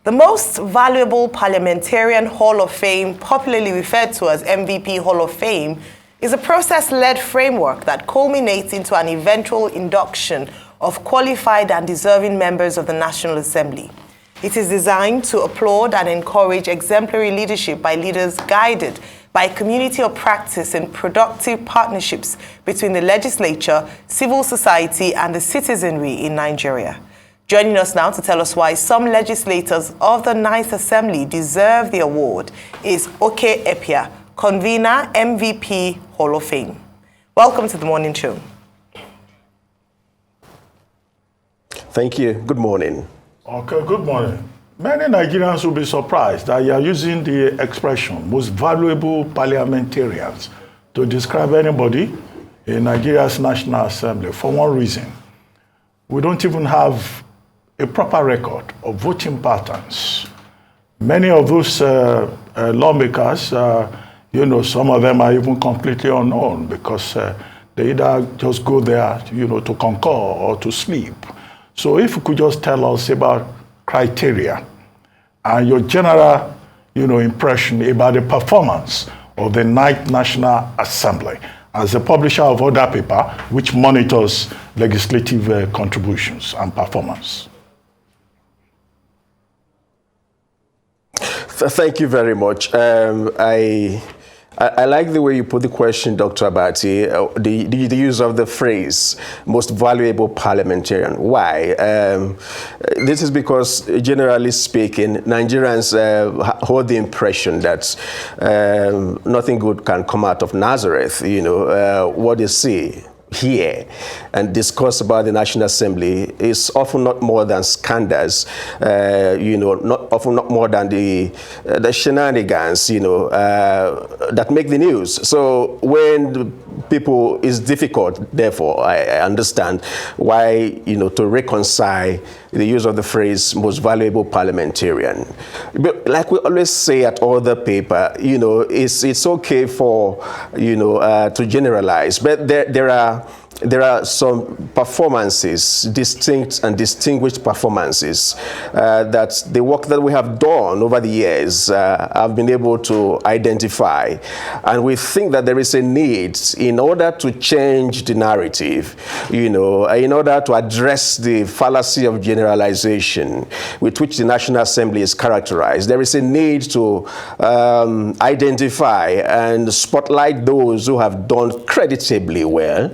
The Most Valuable Parliamentarian Hall of Fame, popularly referred to as MVP Hall of Fame, is a process-led framework that culminates into an eventual induction of qualified and deserving members of the National Assembly. It is designed to applaud and encourage exemplary leadership by leaders guided by a community of practice and productive partnerships between the legislature, civil society, and the citizenry in Nigeria. Joining us now to tell us why some legislators of the Ninth Assembly deserve the award is Epia, convener MVP Hall of Fame. Welcome to the morning show. Thank you. Good morning. Okay, good morning. Many Nigerians will be surprised that you are using the expression most valuable parliamentarians to describe anybody in Nigeria's National Assembly for one reason. We don't even have a proper record of voting patterns. Many of those lawmakers, some of them are even completely unknown because they either just go there, to concur or to sleep. So if you could just tell us about criteria and your general, impression about the performance of the Ninth National Assembly as a publisher of other paper which monitors legislative contributions and performance. Thank you very much. I like the way you put the question, Dr. Abati, the use of the phrase, most valuable parliamentarian. Why? This is because, generally speaking, Nigerians hold the impression that nothing good can come out of Nazareth. What they see, hear, and discuss about the National Assembly is often not more than scandals, not more than the shenanigans, that make the news. So when people, it's difficult, therefore, I understand why, to reconcile the use of the phrase most valuable parliamentarian. But like we always say at other paper, it's okay for, to generalize, but there are some performances, distinct and distinguished performances, that the work that we have done over the years have been able to identify. And we think that there is a need in order to change the narrative, in order to address the fallacy of generalization with which the National Assembly is characterized. There is a need to identify and spotlight those who have done creditably well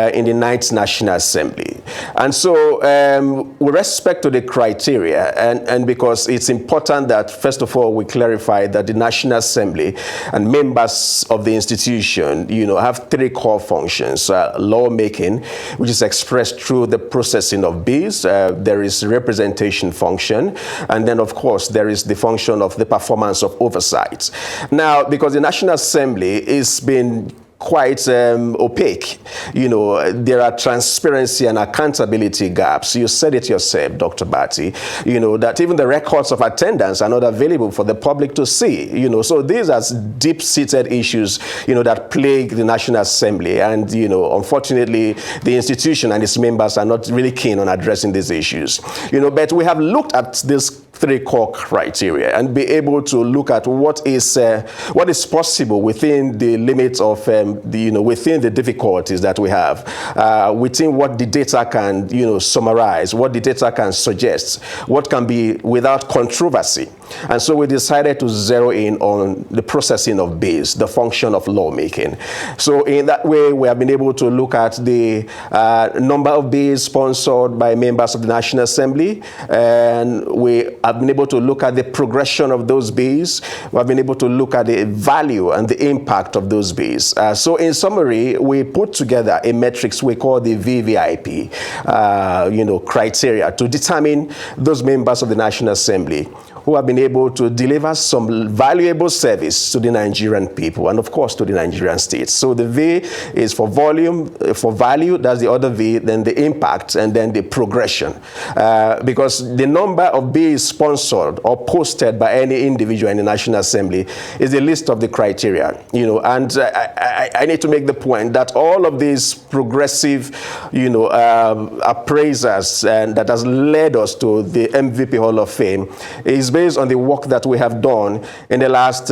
in the Ninth National Assembly. And so with respect to the criteria, and because it's important that, first of all, we clarify that the National Assembly and members of the institution, have three core functions. Lawmaking, which is expressed through the processing of bills. There is representation function. And then, of course, there is the function of the performance of oversight. Now, because the National Assembly is been quite opaque. There are transparency and accountability gaps. You said it yourself, Dr. Bati, that even the records of attendance are not available for the public to see. So these are deep-seated issues, that plague the National Assembly. And, unfortunately, the institution and its members are not really keen on addressing these issues. But we have looked at this three core criteria and be able to look at what is possible within the limits of within the difficulties that we have, within what the data can summarize, what the data can suggest, what can be without controversy. And so we decided to zero in on the processing of bills, the function of lawmaking. So in that way, we have been able to look at the number of bills sponsored by members of the National Assembly, and we have been able to look at the progression of those bills. We have been able to look at the value and the impact of those bills. So in summary, we put together a matrix we call the VVIP, criteria to determine those members of the National Assembly who have been able to deliver some valuable service to the Nigerian people and, of course, to the Nigerian state. So the V is for volume, for value, that's the other V, then the impact, and then the progression. Because the number of bills sponsored or posted by any individual in the National Assembly is a list of the criteria, and I need to make the point that all of these progressive, appraisers and that has led us to the MVP Hall of Fame is based on the work that we have done in the last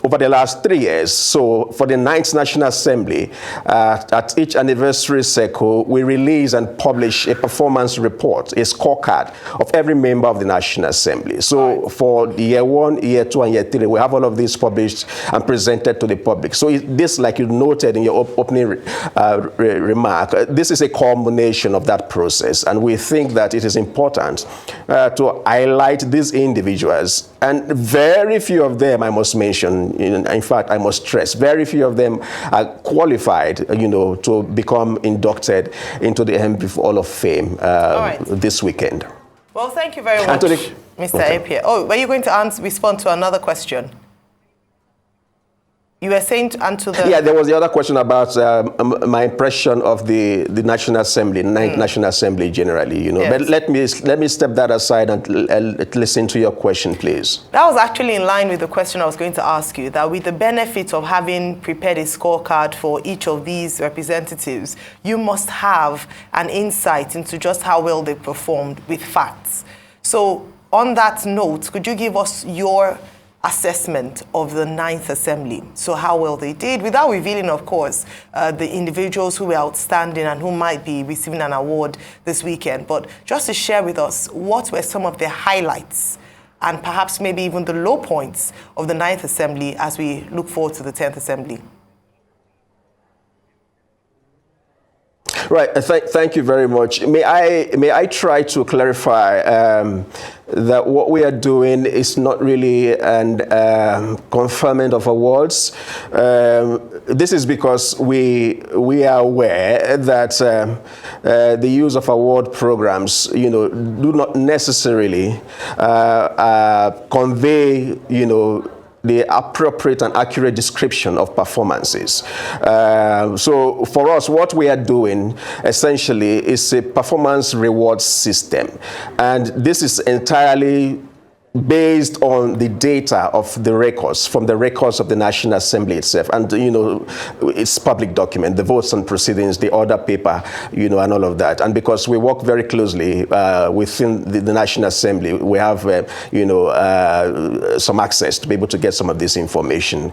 over the last 3 years. So for the 9th National Assembly, at each anniversary cycle, we release and publish a performance report, a scorecard of every member of the National Assembly. So for year 1, year 2, and year 3, we have all of these published and presented to the public. So this, like you noted in your opening remark, this is a culmination of that process. And we think that it is important to highlight these individuals. And very few of them, I must mention, in fact, I must stress, very few of them are qualified, to become inducted into the MVP Hall of Fame this weekend. Well, thank you very much, Mr. Epia. Oh, were you going to respond to another question? You were saying to the... Yeah, there was the other question about my impression of the National Assembly, 9th National Assembly generally, Yes. But let me step that aside and listen to your question, please. That was actually in line with the question I was going to ask you, that with the benefit of having prepared a scorecard for each of these representatives, you must have an insight into just how well they performed with facts. So on that note, could you give us your assessment of the 9th Assembly, so how well they did, without revealing, of course, the individuals who were outstanding and who might be receiving an award this weekend, but just to share with us what were some of the highlights and perhaps maybe even the low points of the 9th Assembly as we look forward to the 10th Assembly. Right. Thank you very much. May I try to clarify that what we are doing is not really an conferment of awards. This is because we are aware that the use of award programs, do not necessarily convey, the appropriate and accurate description of performances. So for us, what we are doing essentially is a performance reward system. And this is entirely based on the data of the records, from the records of the National Assembly itself. And, it's public document, the votes and proceedings, the order paper, and all of that. And because we work very closely within the National Assembly, we have, some access to be able to get some of this information.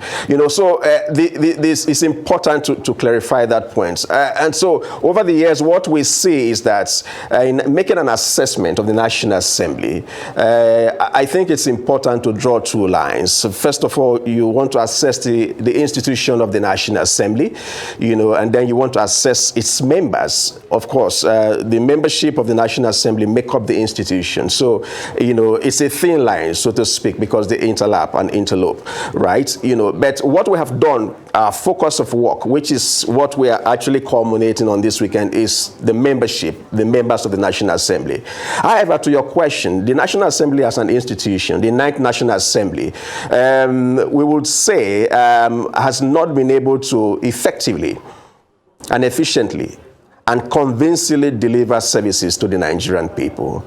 So this is important to clarify that point. And so over the years, what we see is that in making an assessment of the National Assembly, I think it's important to draw 2 lines. So first of all, you want to assess the institution of the National Assembly, and then you want to assess its members. Of course, the membership of the National Assembly make up the institution. So, it's a thin line, so to speak, because they interlap and interlope, right? But what we have done, our focus of work, which is what we are actually culminating on this weekend, is the membership, the members of the National Assembly. However, to your question, the National Assembly as an institution, the 9th National Assembly, we would say has not been able to effectively and efficiently and convincingly deliver services to the Nigerian people.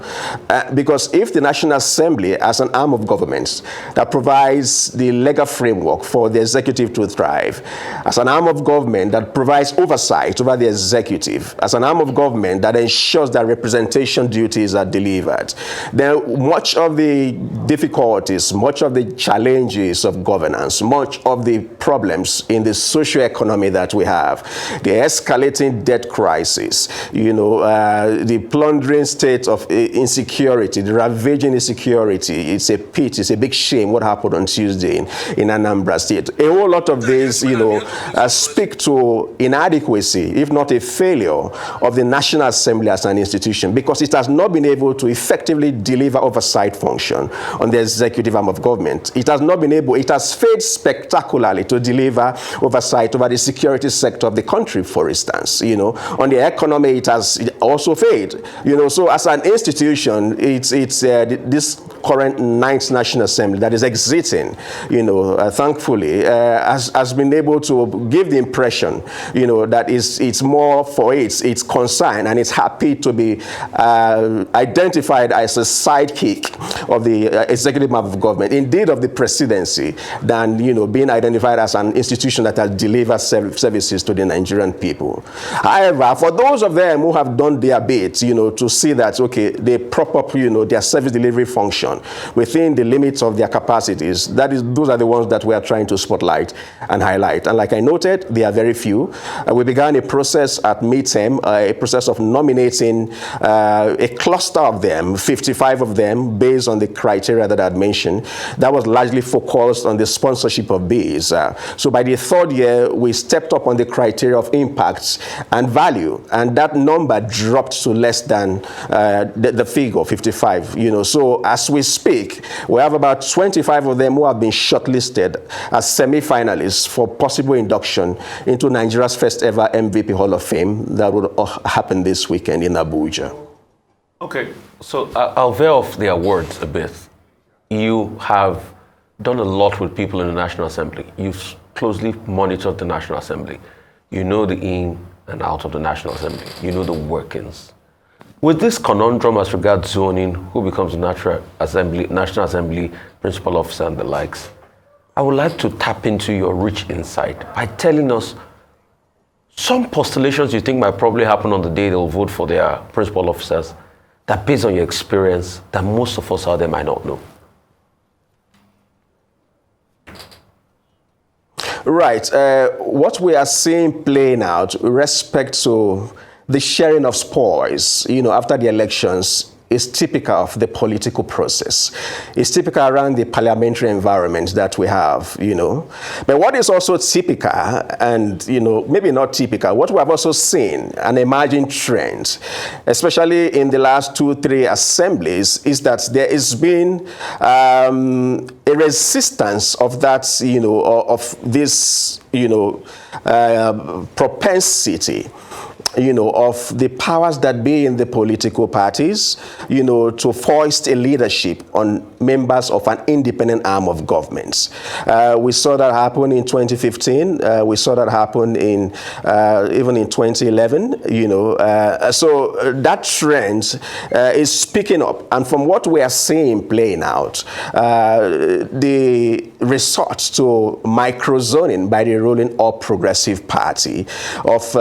Because if the National Assembly, as an arm of government that provides the legal framework for the executive to thrive, as an arm of government that provides oversight over the executive, as an arm of government that ensures that representation duties are delivered, then much of the difficulties, much of the challenges of governance, much of the problems in the socio-economy that we have, the escalating debt crisis, the plundering state of insecurity, the ravaging insecurity, it's a pity, it's a big shame what happened on Tuesday in Anambra State. A whole lot of these, speak to inadequacy, if not a failure, of the National Assembly as an institution, because it has not been able to effectively deliver oversight function on the executive arm of government. It has not been able, it has failed spectacularly to deliver oversight over the security sector of the country, for instance. On the economy, it has also failed. So as an institution, this current 9th National Assembly that is exiting, thankfully, has been able to give the impression, that it's more for its concern, and it's happy to be identified as a sidekick of the executive arm of government, indeed of the presidency, than being identified as an institution that has delivered services to the Nigerian people. However, for those of them who have done their bit, to see that, okay, they prop up, their service delivery function within the limits of their capacities, those are the ones that we are trying to spotlight and highlight. And like I noted, they are very few. We began a process at midterm, a process of nominating a cluster of them, 55 of them, based on the criteria that I had mentioned. That was largely focused on the sponsorship of bids. So by the third year, we stepped up on the criteria of impact and value, and that number dropped to less than the figure, 55. So as we speak, we have about 25 of them who have been shortlisted as semi-finalists for possible induction into Nigeria's first ever MVP Hall of Fame that would happen this weekend in Abuja. Okay, so I'll veer off the awards a bit. You have done a lot with people in the National Assembly. You've closely monitored the National Assembly. You know the in and out of the National Assembly. You know the workings. With this conundrum as regards zoning, who becomes the National Assembly principal officer and the likes, I would like to tap into your rich insight by telling us some postulations you think might probably happen on the day they'll vote for their principal officers, that based on your experience, that most of us out there might not know. Right. What we are seeing playing out with respect to the sharing of spoils, after the elections, is typical of the political process. It's typical around the parliamentary environment that we have, But what is also typical, and, maybe not typical, what we have also seen, an emerging trend, especially in the last 2-3 assemblies, is that there has been a resistance of that, of this, propensity, of the powers that be in the political parties, to foist a leadership on members of an independent arm of government. We saw that happen in 2015. We saw that happen in even in 2011. So that trend is picking up, and from what we are seeing playing out, the resort to microzoning by the ruling All Progressive Party of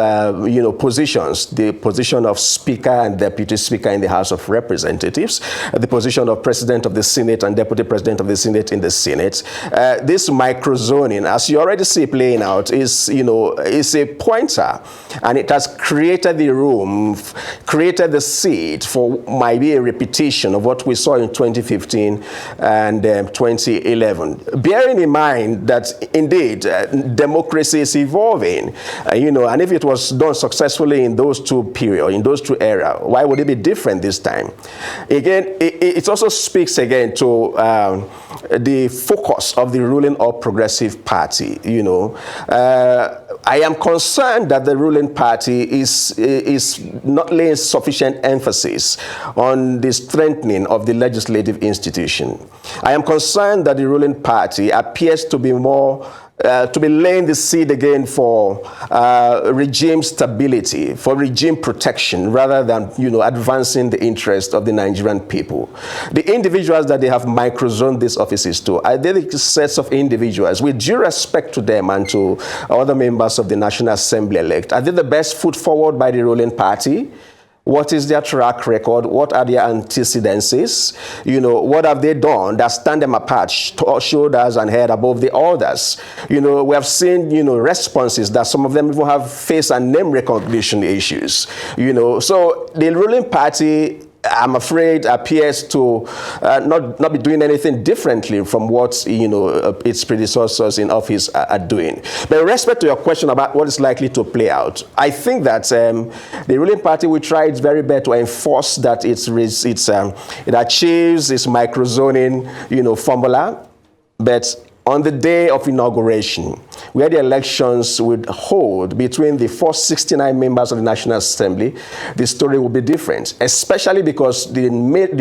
positions, the position of Speaker and Deputy Speaker in the House of Representatives, the position of President of the Senate and Deputy President of the Senate in the Senate. This microzoning, as you already see playing out, is a pointer, and it has created the room, created the seed for maybe a repetition of what we saw in 2015 and 2011. Bearing in mind that indeed democracy is evolving, and if it was done successfully in those two periods, in those two eras, why would it be different this time? Again, it also speaks again to the focus of the ruling All Progressive Party. I am concerned that the ruling party is not laying sufficient emphasis on the strengthening of the legislative institution. I am concerned that the ruling party appears to be more to be laying the seed again for regime stability, for regime protection, rather than advancing the interest of the Nigerian people. The individuals that they have microzoned these offices to, are they the sets of individuals, with due respect to them and to other members of the National Assembly elect, are they the best foot forward by the ruling party? What is their track record? What are their antecedents? What have they done that stand them apart, shoulders and head above the others? We have seen, responses that some of them even have face and name recognition issues. So the ruling party, I'm afraid, appears to not be doing anything differently from what its predecessors in office are doing. But with respect to your question about what is likely to play out, I think that the ruling party will try its very best to enforce that it achieves its microzoning formula, but on the day of inauguration, where the elections would hold between the 469 members of the National Assembly, the story will be different, especially because the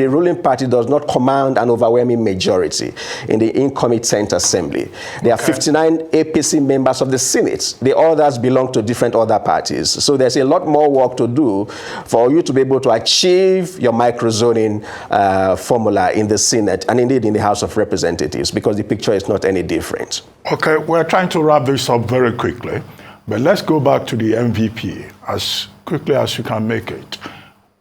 ruling party does not command an overwhelming majority in the incoming 10th Assembly. There are 59 APC members of the Senate. The others belong to different other parties. So there's a lot more work to do for you to be able to achieve your microzoning formula in the Senate and indeed in the House of Representatives, because the picture is not any different. Okay, we're trying to wrap this up very quickly, but let's go back to the MVP as quickly as you can make it.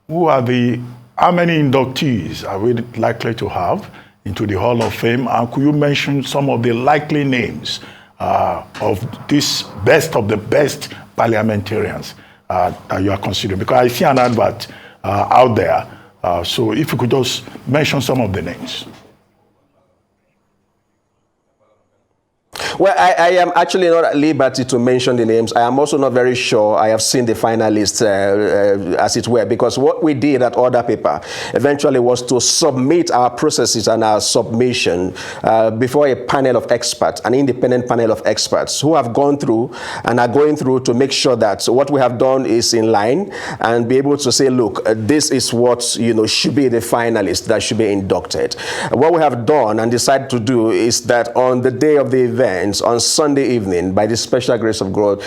How many inductees are we likely to have into the Hall of Fame? And could you mention some of the likely names of this best of the best parliamentarians that you are considering? Because I see an advert out there. So if you could just mention some of the names. Well, I am actually not at liberty to mention the names. I am also not very sure I have seen the finalists, as it were, because what we did at Order Paper eventually was to submit our processes and our submission before a panel of experts, an independent panel of experts who have gone through and are going through to make sure that what we have done is in line and be able to say, look, this is what should be the finalists that should be inducted. What we have done and decided to do is that on the day of the event, on Sunday evening, by the special grace of God,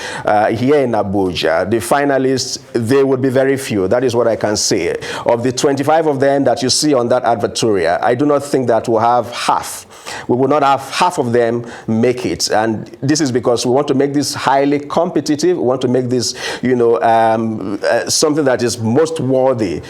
here in Abuja, the finalists, they would be very few. That is what I can say. Of the 25 of them that you see on that advertorial, I do not think that we'll have half. We will not have half of them make it. And this is because we want to make this highly competitive. We want to make this, something that is most worthy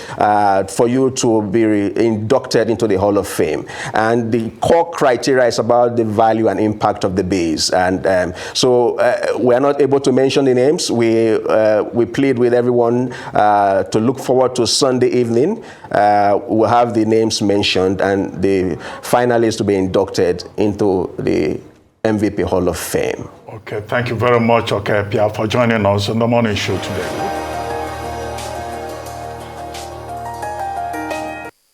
for you to be inducted into the Hall of Fame. And the core criteria is about the value and impact of the base. And so we are not able to mention the names. We plead with everyone to look forward to Sunday evening. We'll have the names mentioned and the finalists to be inducted into the MVP Hall of Fame. Okay, thank you very much, Epia, for joining us on the morning show today.